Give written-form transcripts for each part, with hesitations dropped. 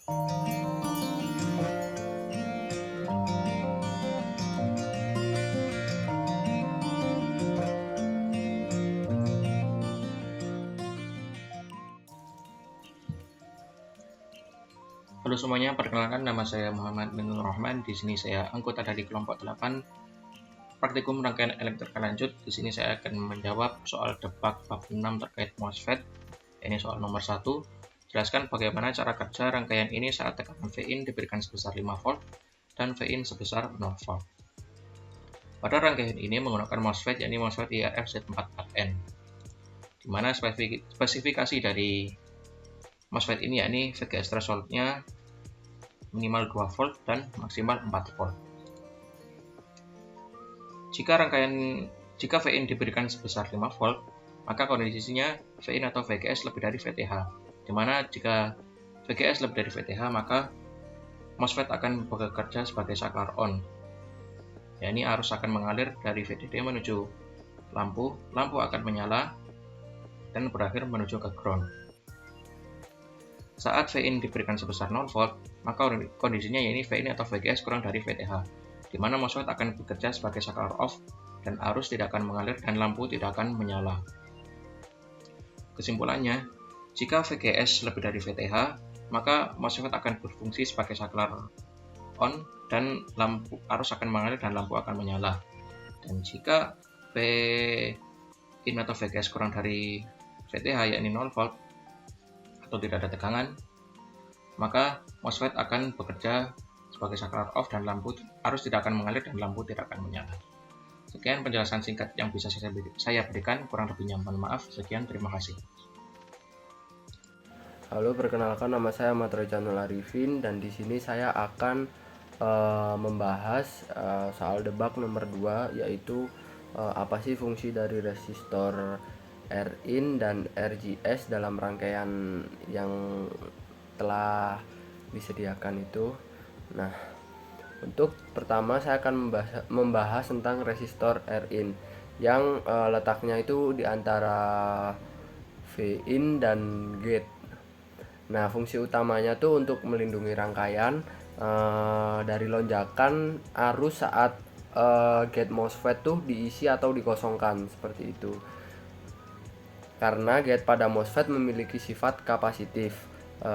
Halo semuanya, perkenalkan nama saya Muhammad Minur Rahman. Di sini saya anggota dari kelompok 8 praktikum rangkaian elektrika lanjut. Di sini saya akan menjawab soal debug bab 6 terkait MOSFET. Ini soal nomor 1. Jelaskan bagaimana cara kerja rangkaian ini saat tekanan Vin diberikan sebesar 5 volt dan Vin sebesar 0 volt. Pada rangkaian ini menggunakan MOSFET, yakni MOSFET IRF Z44N, di mana spesifikasi dari MOSFET ini yakni VGS threshold-nya minimal 2 volt dan maksimal 4 volt. Jika Vin diberikan sebesar 5 volt, maka kondisinya Vin atau VGS lebih dari VTH, di mana jika VGS lebih dari VTH, maka MOSFET akan bekerja sebagai saklar on, yakni arus akan mengalir dari VDD menuju lampu akan menyala dan berakhir menuju ke ground. Saat Vin diberikan sebesar 0 volt, maka kondisinya yakni Vin atau VGS kurang dari VTH, di mana MOSFET akan bekerja sebagai saklar off dan arus tidak akan mengalir dan lampu tidak akan menyala. Kesimpulannya, jika VGS lebih dari VTH, maka MOSFET akan berfungsi sebagai saklar on dan arus akan mengalir dan lampu akan menyala. Dan jika Vin atau VGS kurang dari VTH yakni 0 volt atau tidak ada tegangan, maka MOSFET akan bekerja sebagai saklar off dan arus tidak akan mengalir dan lampu tidak akan menyala. Sekian penjelasan singkat yang bisa saya berikan, kurang lebihnya mohon maaf. Sekian, terima kasih. Halo, perkenalkan nama saya Ahmad Rejanul Arifin dan di sini saya akan membahas soal debug nomor 2, yaitu apa sih fungsi dari resistor Rin dan RGS dalam rangkaian yang telah disediakan itu. Nah, untuk pertama saya akan membahas tentang resistor Rin yang letaknya itu di antara Vin dan gate. Nah, fungsi utamanya tuh untuk melindungi rangkaian dari lonjakan arus saat gate MOSFET tuh diisi atau dikosongkan, seperti itu. Karena gate pada MOSFET memiliki sifat kapasitif,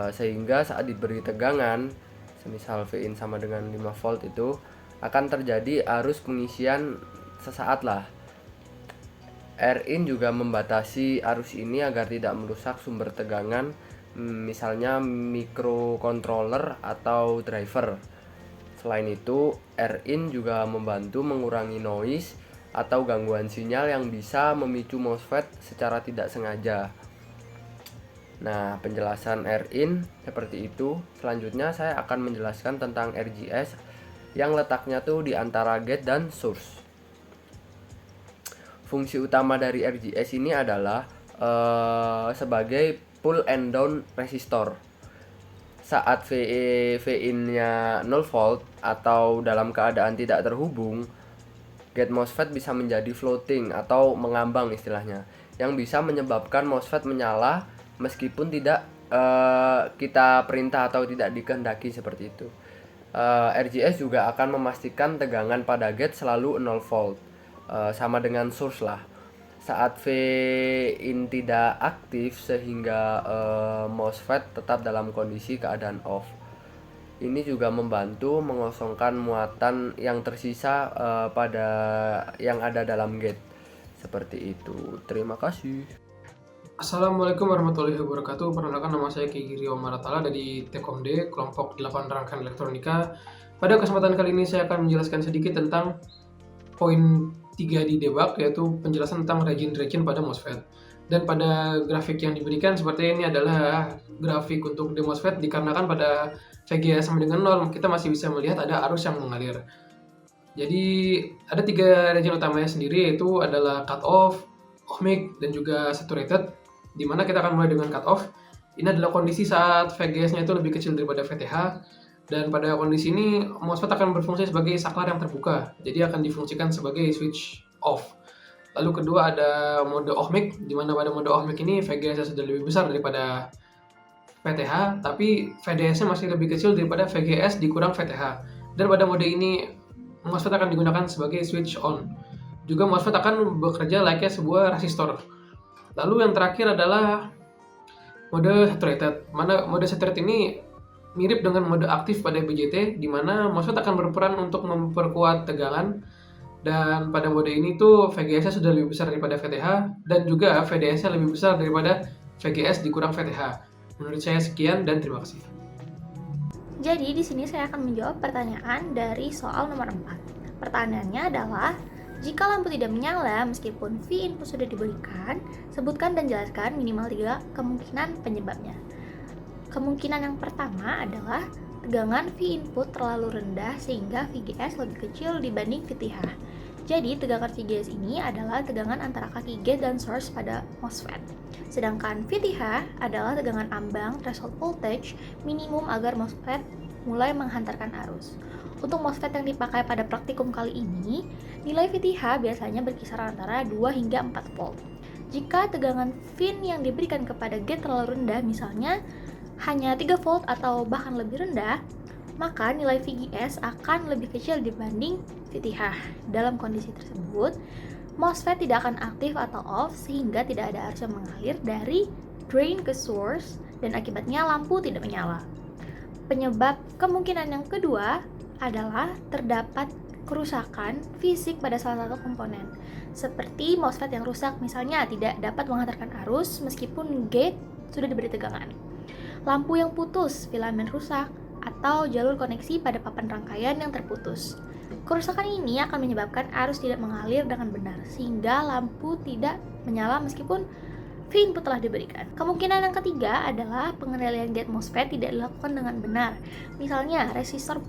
sehingga saat diberi tegangan, semisal Vin sama dengan 5 volt, itu akan terjadi arus pengisian sesaat lah. Rin juga membatasi arus ini agar tidak merusak sumber tegangan, misalnya microcontroller atau driver. Selain itu, Rin juga membantu mengurangi noise atau gangguan sinyal yang bisa memicu MOSFET secara tidak sengaja. Nah, penjelasan Rin seperti itu. Selanjutnya saya akan menjelaskan tentang RGS yang letaknya tuh di antara gate dan source. Fungsi utama dari RGS ini adalah sebagai pull and down resistor. Saat Vin-nya 0 volt atau dalam keadaan tidak terhubung, gate MOSFET bisa menjadi floating atau mengambang istilahnya, yang bisa menyebabkan MOSFET menyala meskipun tidak kita perintah atau tidak dikehendaki, seperti itu. RGS juga akan memastikan tegangan pada gate selalu 0 volt, sama dengan source lah, saat Vin tidak aktif, sehingga MOSFET tetap dalam kondisi keadaan off. Ini juga membantu mengosongkan muatan yang tersisa pada yang ada dalam gate, seperti itu. Terima kasih. Assalamualaikum warahmatullahi wabarakatuh. Perkenalkan, nama saya Ki Giri Omaratala dari Tekomde, kelompok 8 rangkaian elektronika. Pada kesempatan kali ini saya akan menjelaskan sedikit tentang poin 3 di debug, yaitu penjelasan tentang region pada MOSFET. Dan pada grafik yang diberikan seperti ini adalah grafik untuk di MOSFET, dikarenakan pada VGS sama dengan 0 kita masih bisa melihat ada arus yang mengalir. Jadi ada 3 region utamanya sendiri, yaitu adalah cut off, ohmic, dan juga saturated, di mana kita akan mulai dengan cut off. Ini adalah kondisi saat VGS-nya itu lebih kecil daripada VTH, dan pada kondisi ini MOSFET akan berfungsi sebagai saklar yang terbuka, jadi akan difungsikan sebagai switch off. Lalu kedua ada mode ohmic, di mana pada mode ohmic ini VGS sudah lebih besar daripada VTH, tapi VDS-nya masih lebih kecil daripada VGS dikurang VTH. Dan pada mode ini, MOSFET akan digunakan sebagai switch on. Juga MOSFET akan bekerja layaknya sebuah resistor. Lalu yang terakhir adalah mode saturated. Mana mode saturated ini mirip dengan mode aktif pada BJT, di mana MOSFET akan berperan untuk memperkuat tegangan. Dan pada mode ini tuh VGS-nya sudah lebih besar daripada VTH, dan juga VDS-nya lebih besar daripada VGS dikurang VTH. Menurut saya sekian dan terima kasih. Jadi di sini saya akan menjawab pertanyaan dari soal nomor 4. Pertanyaannya adalah, jika lampu tidak menyala meskipun V input sudah diberikan, sebutkan dan jelaskan minimal 3 kemungkinan penyebabnya. Kemungkinan yang pertama adalah tegangan V input terlalu rendah sehingga VGS lebih kecil dibanding VTH. Jadi tegangan VGS ini adalah tegangan antara kaki gate dan source pada MOSFET. Sedangkan VTH adalah tegangan ambang threshold voltage minimum agar MOSFET mulai menghantarkan arus. Untuk MOSFET yang dipakai pada praktikum kali ini, nilai VTH biasanya berkisar antara 2 hingga 4 volt. Jika tegangan VIN yang diberikan kepada gate terlalu rendah, misalnya hanya 3 volt atau bahkan lebih rendah, maka nilai VGS akan lebih kecil dibanding VTH. Dalam kondisi tersebut, MOSFET tidak akan aktif atau off sehingga tidak ada arus yang mengalir dari drain ke source dan akibatnya lampu tidak menyala. Penyebab kemungkinan yang kedua adalah terdapat kerusakan fisik pada salah satu komponen, seperti MOSFET yang rusak, misalnya tidak dapat menghantarkan arus meskipun gate sudah diberi tegangan, lampu yang putus, filamen rusak, atau jalur koneksi pada papan rangkaian yang terputus. Kerusakan ini akan menyebabkan arus tidak mengalir dengan benar, sehingga lampu tidak menyala meskipun V input telah diberikan. Kemungkinan yang ketiga adalah pengendalian gate MOSFET tidak dilakukan dengan benar. Misalnya, resistor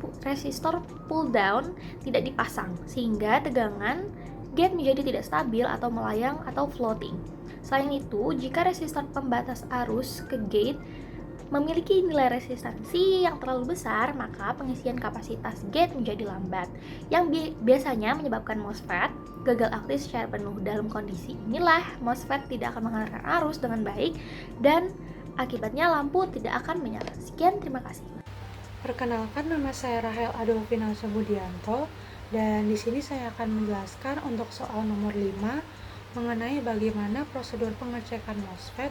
pull down tidak dipasang, sehingga tegangan gate menjadi tidak stabil atau melayang atau floating. Selain itu, jika resistor pembatas arus ke gate memiliki nilai resistansi yang terlalu besar, maka pengisian kapasitas gate menjadi lambat, yang biasanya menyebabkan MOSFET gagal aktif secara penuh. Dalam kondisi inilah, MOSFET tidak akan mengalirkan arus dengan baik dan akibatnya lampu tidak akan menyala. Sekian, terima kasih. Perkenalkan, nama saya Rahel Adolfina Subudianto, dan di sini saya akan menjelaskan untuk soal nomor 5 mengenai bagaimana prosedur pengecekan MOSFET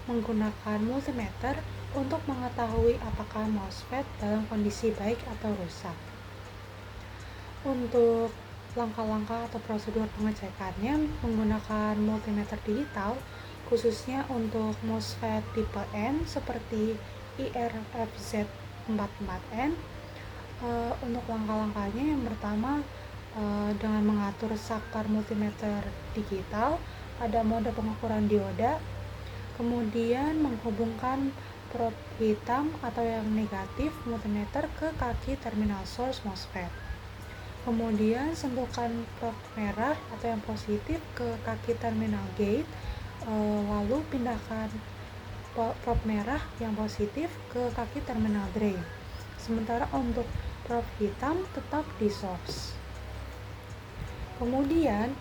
menggunakan multimeter untuk mengetahui apakah MOSFET dalam kondisi baik atau rusak. Untuk langkah-langkah atau prosedur pengecekannya menggunakan multimeter digital, khususnya untuk MOSFET tipe N seperti IRFZ44N. Untuk langkah-langkahnya, yang pertama dengan mengatur saklar multimeter digital pada mode pengukuran dioda, kemudian menghubungkan probe hitam atau yang negatif multimeter ke kaki terminal source MOSFET. Kemudian sentuhkan probe merah atau yang positif ke kaki terminal gate, lalu pindahkan probe merah yang positif ke kaki terminal drain. Sementara untuk probe hitam tetap di source. Kemudian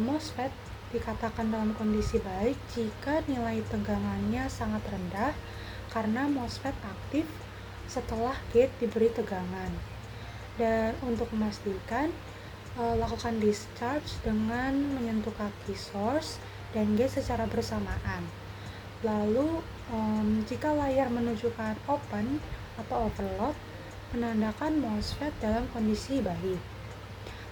MOSFET dikatakan dalam kondisi baik jika nilai tegangannya sangat rendah karena MOSFET aktif setelah gate diberi tegangan. Dan untuk memastikan, lakukan discharge dengan menyentuh kaki source dan gate secara bersamaan. Lalu jika layar menunjukkan open atau overload, menandakan MOSFET dalam kondisi baik.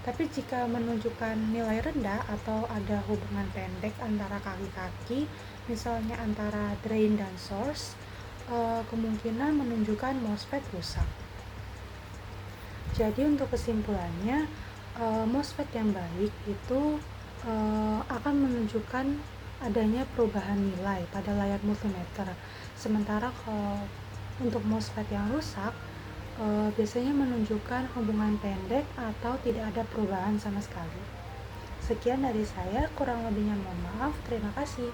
Tapi jika menunjukkan nilai rendah atau ada hubungan pendek antara kaki-kaki, misalnya antara drain dan source, kemungkinan menunjukkan MOSFET rusak. Jadi untuk kesimpulannya, MOSFET yang baik itu akan menunjukkan adanya perubahan nilai pada layar multimeter. Sementara kalau untuk MOSFET yang rusak, biasanya menunjukkan hubungan pendek atau tidak ada perubahan sama sekali. Sekian dari saya, kurang lebihnya mohon maaf. Terima kasih.